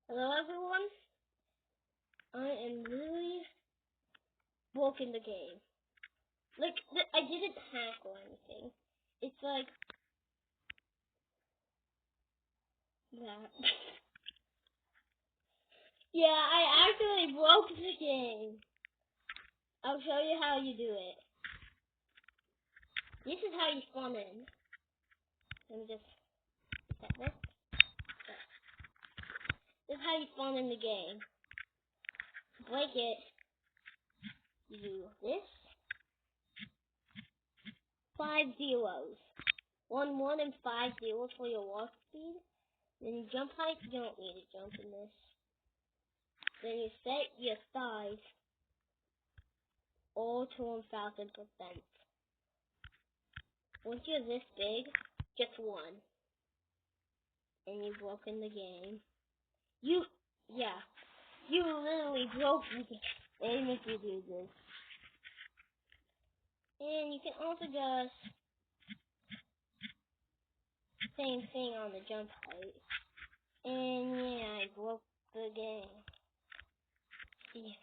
Hello everyone, I am really broken the game. Like, I didn't hack or anything. It's like that. Yeah, I actually broke the game. I'll show you how you do it. This is how you spawn in. Let me just set this. This is how you spawn in the game. To break it, you do this. 5 zeros. 1 1 and 5 zeros for your walk speed. Then you jump height, you don't need to jump in this. Then you set your size all to 1000%. Once you're this big, just 1. And you've broken the game. You literally broke the game if you do this. And you can also just same thing on the jump height. And yeah, I broke the game. Yeah.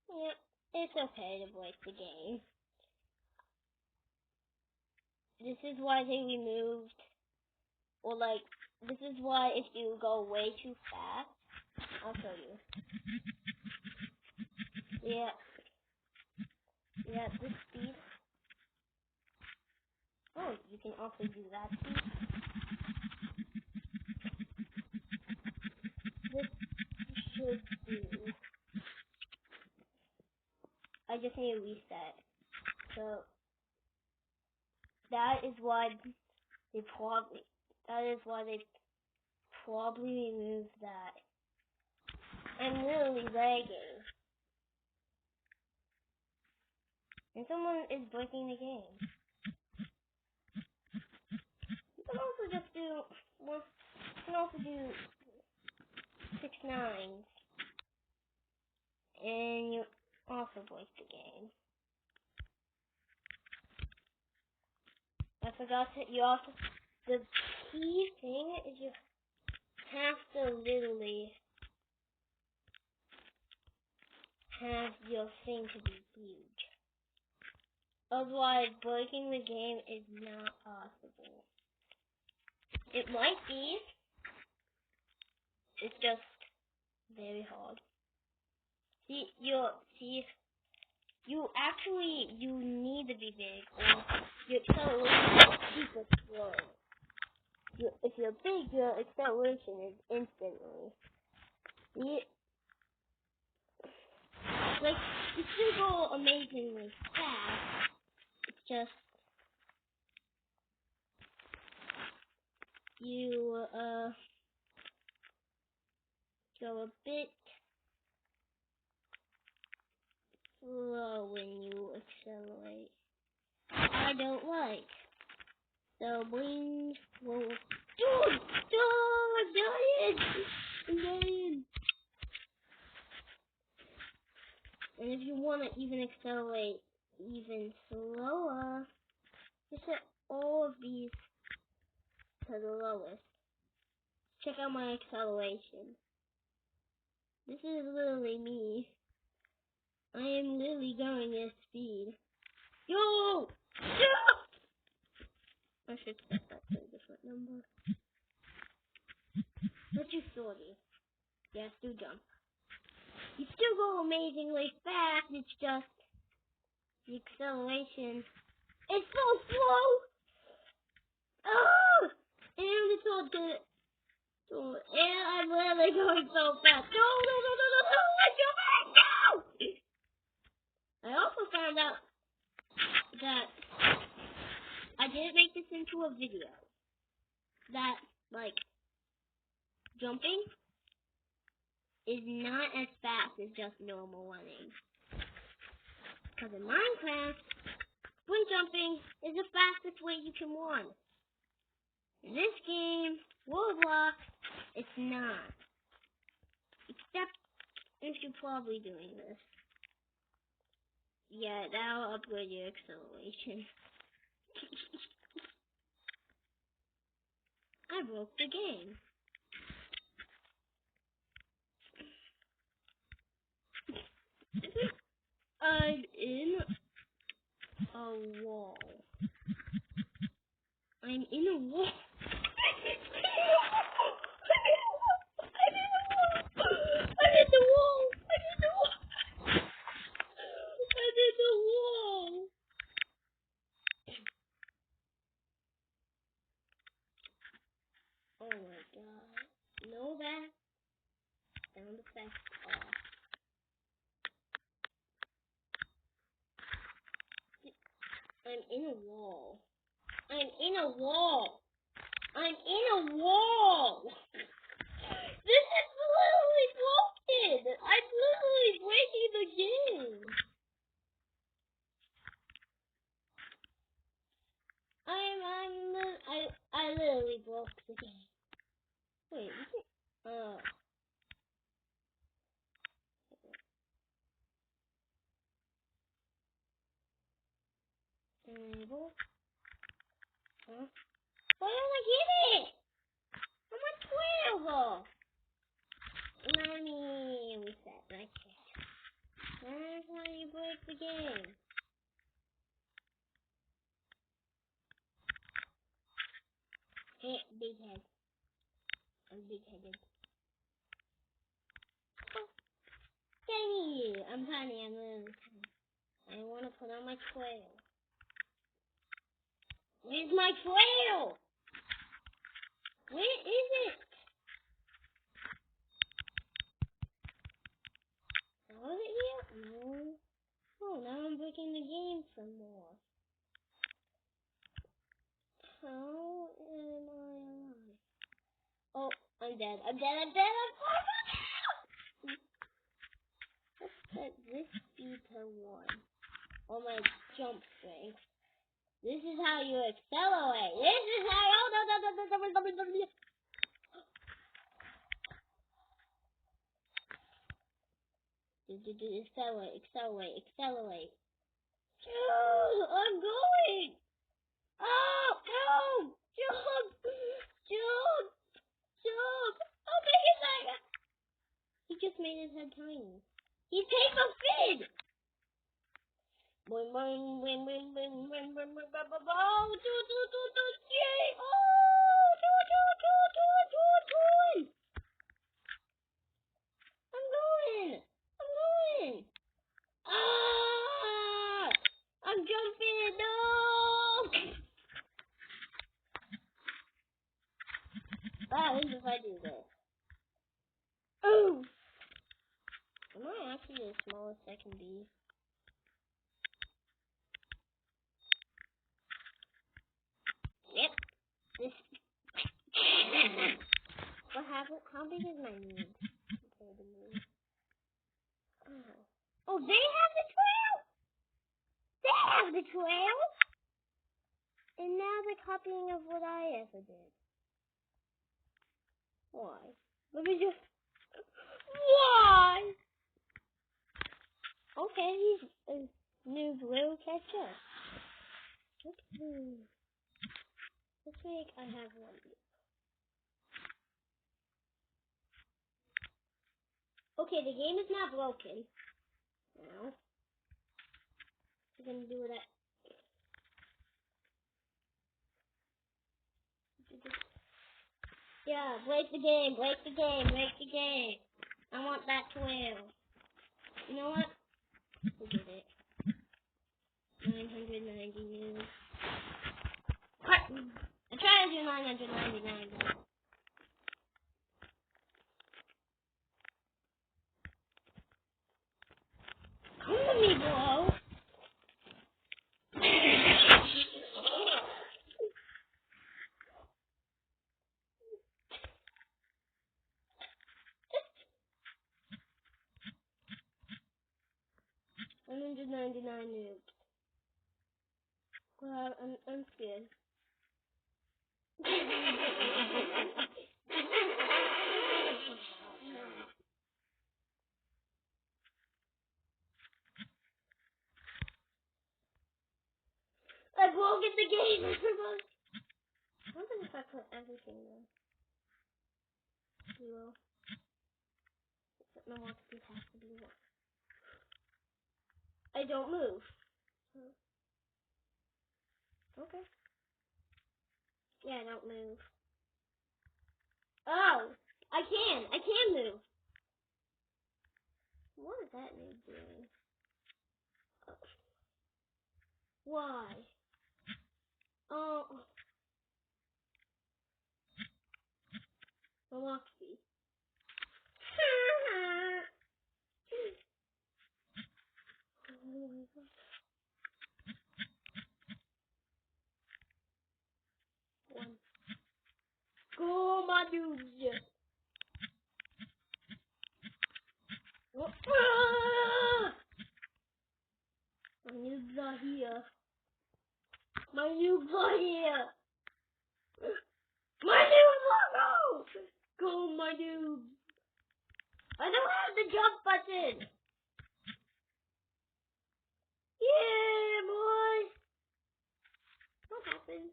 Yeah, it's okay to break the game. This is why they removed, or like, this is why if you go way too fast, I'll show you. Yeah, this speed. Oh, you can also do that speed. This should do. I just need to reset. So, that is why they probably removed that. I'm literally lagging. And someone is breaking the game. You can also just do, well, you can also do 6 9s. And you also break the game. I forgot that you also, the key thing is you have to literally have your thing to be huge. Otherwise, breaking the game is not possible. It might be. It's just very hard. You need to be big, or your acceleration is super slow. If you're big, your acceleration is instantly. Like, you still go amazingly fast. It's just you go a bit slow when you accelerate. I don't like. So wings will. Dude! I'm dying! And if you want to even accelerate even slower, just set all of these to the lowest. Check out my acceleration. This is literally me. I am literally going at speed. Yo! I should set that to a different number. Let's do 40. Yes, do jump. You still go amazingly fast, it's just the acceleration is so slow! Oh! And it's all good. And I'm literally going so fast. No! I also found out that I didn't make this into a video. That, like, jumping is not as fast as just normal running. Because in Minecraft, sprint jumping is the fastest way you can run. In this game, Roblox, it's not. Except if you're probably doing this. Yeah, that'll upgrade your acceleration. I broke the game. I'm in a wall. I'm in a wall. I'm in the wall. Oh my god. No that sound effect off. I'm in a wall. I'm in a wall. I'm in a wall. This is literally broken. I'm literally breaking the game. I literally broke the game. Wait, enable? Huh? Why don't I get it? I'm at 12. Let me reset my chat. That's how you break the game. Hey, big head. I'm big-headed. Oh, dang you! I'm tiny. I'm really tiny. I want to put on my trail. Where's my trail? Where is it? Was it here? No. Oh, now I'm breaking the game some more. How am I alive? Oh, I'm dead. I'm dead. I'm dead. Let's set this speed to 1. Oh, my jump strength. This is how you accelerate. This is how. Oh, no. Accelerate. I'm going. Oh, no. Jump. Oh, make it like. He just made his head tiny. He takes a fin. Boing, boing, boing, boing, boing, boing, boing, boing, boing, boing, boing. Yay. Oh, do. I'm going. Ah! I'm jumping. No. What happens if I do this? Oh! Am I actually the smallest I can be? Yep. This. What happened? How big is my need? Okay, the moon. Oh, they have the trail? They have the trail? And now they're copying of what I ever did. Why? Let me just. Why? Okay, these noobs will catch us. Let's make I have one. Okay, the game is not broken. Now, we're gonna do that. Yeah, break the game. I want that 12. You know what? We did it. 990 news. I tried to do 999. Come to me, bro. $199 news. Well, I'm scared. I broke the game. happens if I put everything there? Zero. Except my walk speed has to be 1. I don't move. Okay. Yeah, I don't move. Oh! I can move! What is that noob doing? Oh. Why? Oh. My walk speed. One. Go, my dudes! My noobs are here. My noobs are here. My noobs are go! Go, my noobs. I don't have the jump button. Yeah, boy. What happened?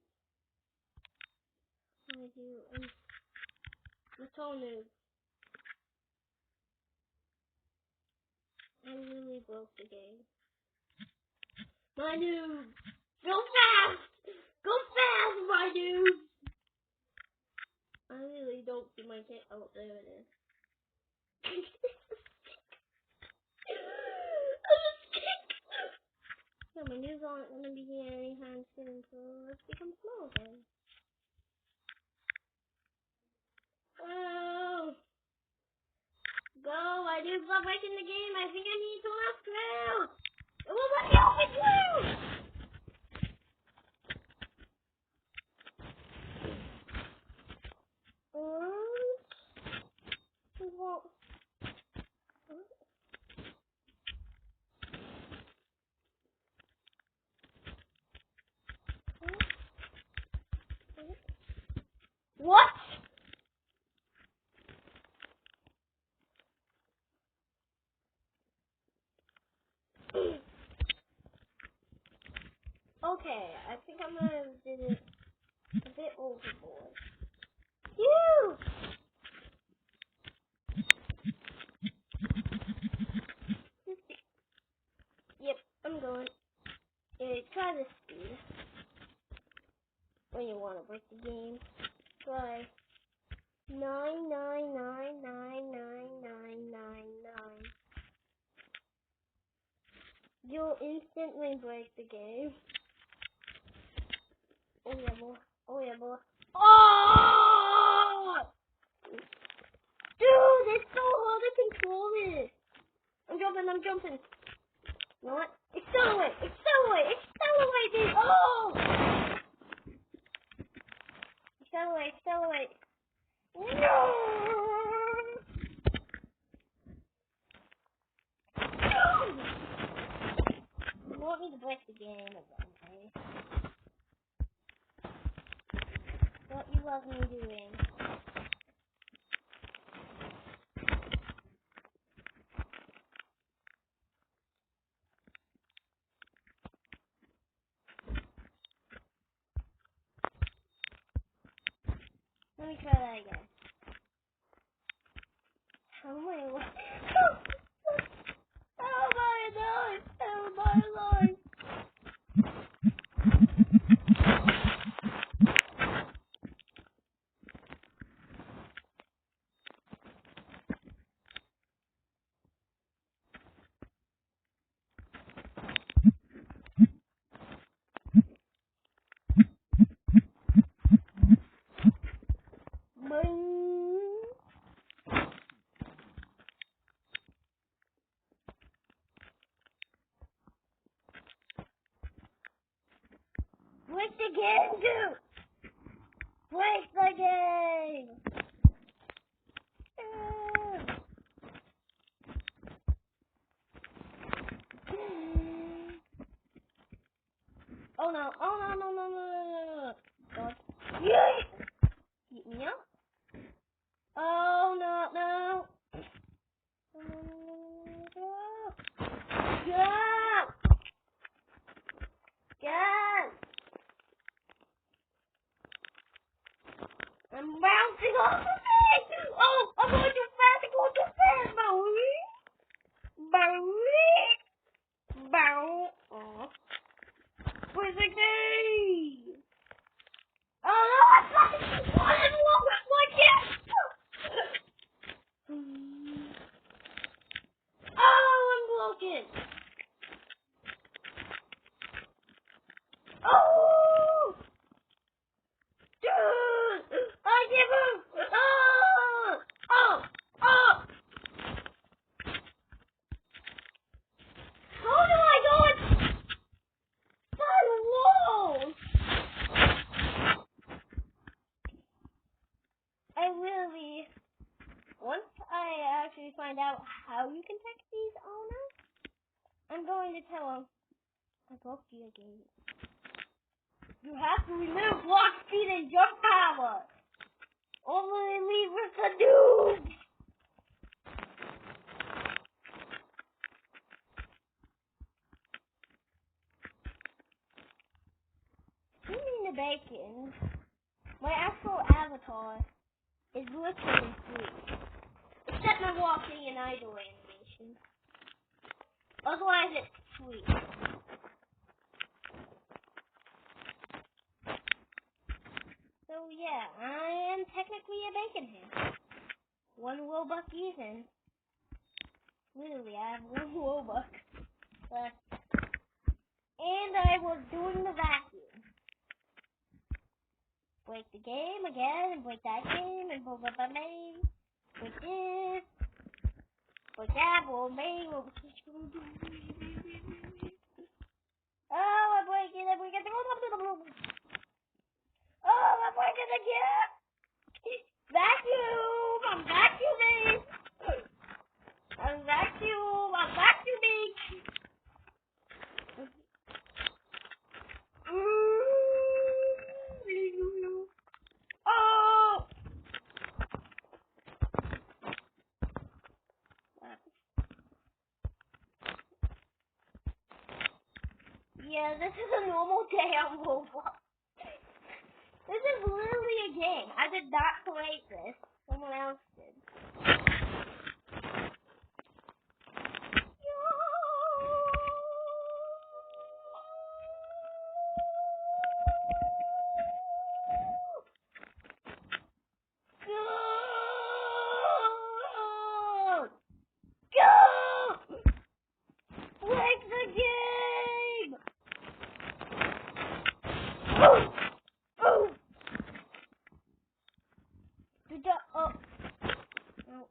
I do. I'm so noob. I really broke the game. My noob. Go fast. Go fast, my noob. I really don't see my kid. Oh, there it is. Yeah, my noobs aren't going to be here anytime soon, so let's become small again. Oh! Go! My noobs are breaking the game. I think I need to last through. It will let me open through! What? Okay, I think I'm gonna do it a bit overboard. You! Yep, I'm going. Try this speed. When you want to break the game. Try 999999999. You'll instantly break the game. Oh yeah, boy. Oh yeah, boy. Oh! Dude, it's so hard to control it. I'm jumping. You know what? Accelerate, dude. Oh! Accelerate. No! You want me to break the game again, eh? What you love me doing? Let me try that again. How am I alive? How am I alive? Break the game, dude! Break the game! Oh no. God. Yes! Keep me up. Oh no. Go! going too fast! Oh, I'm going too fast! I'm going too fast! Bow. Oh. Where's the game? Oh no, I'm fucking one with my cat! Oh, I'm broken! Oh! Dude! I give him! Oh! Oh! Oh! How do I go inside walls? I really... Once I actually find out how you can text these owners, I'm going to tell them I broke your game. You have to remove block speed and jump power. Only leave with the noob. Eating the bacon, my actual avatar is literally free. Except my walking and idle animation. Otherwise it's sweet. So yeah, I am technically a bacon hand. One Robux even. Literally, I have one Robux left. And I was doing the vacuum. Break the game again, and break that game, and blah blah blah blah. Break this. Break that, blah blah. Oh, I'm breaking it, oh, I'm breaking again! Vacuum! I'm vacuuming! I'm vacuuming! Oh! Yeah, this is a normal day on Roblox. This is literally a game. I did not create this. Someone else did. Go! Break the game! Oh! Oh! Oh. Oh.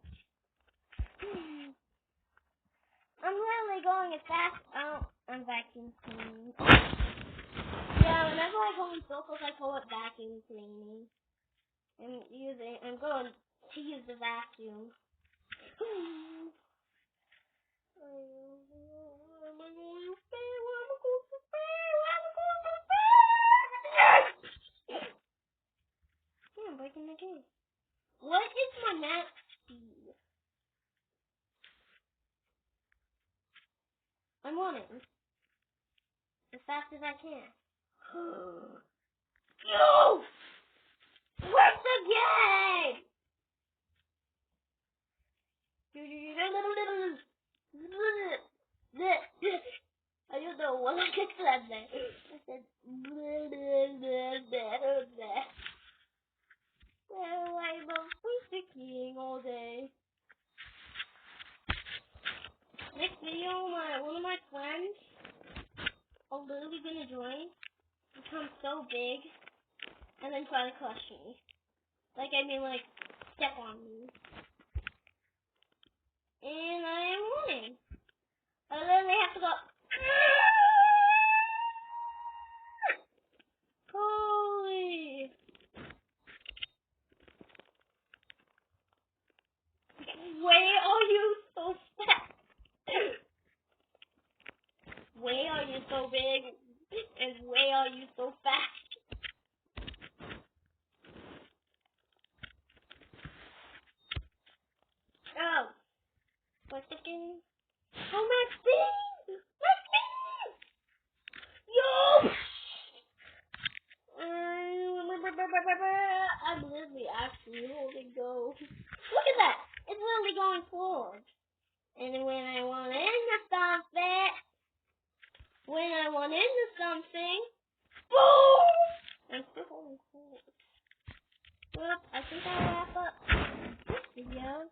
I'm literally going as fast. Oh, I'm vacuum cleaning. Yeah, whenever I go in circles, I call it vacuum cleaning. I'm going to use the vacuum. I'm breaking the game. What is my max speed? I'm running as fast as I can. No! Where's the game? I don't know what I said there. I said well, I'm freaking all day. Next video, one of my friends are literally gonna join, become so big, and then try to crush me. Like step on me. And I am winning. I literally have to go. Holy! Where are you so fast? Where are you so big? And where are you so fast? Oh. What's the game? Oh, my speed! My speed! Yo! I'm literally actually holding go. Look at that! It's literally going forward. And then when I want into something, boom! I'm still holding forward. Well, I think I'll wrap up this video.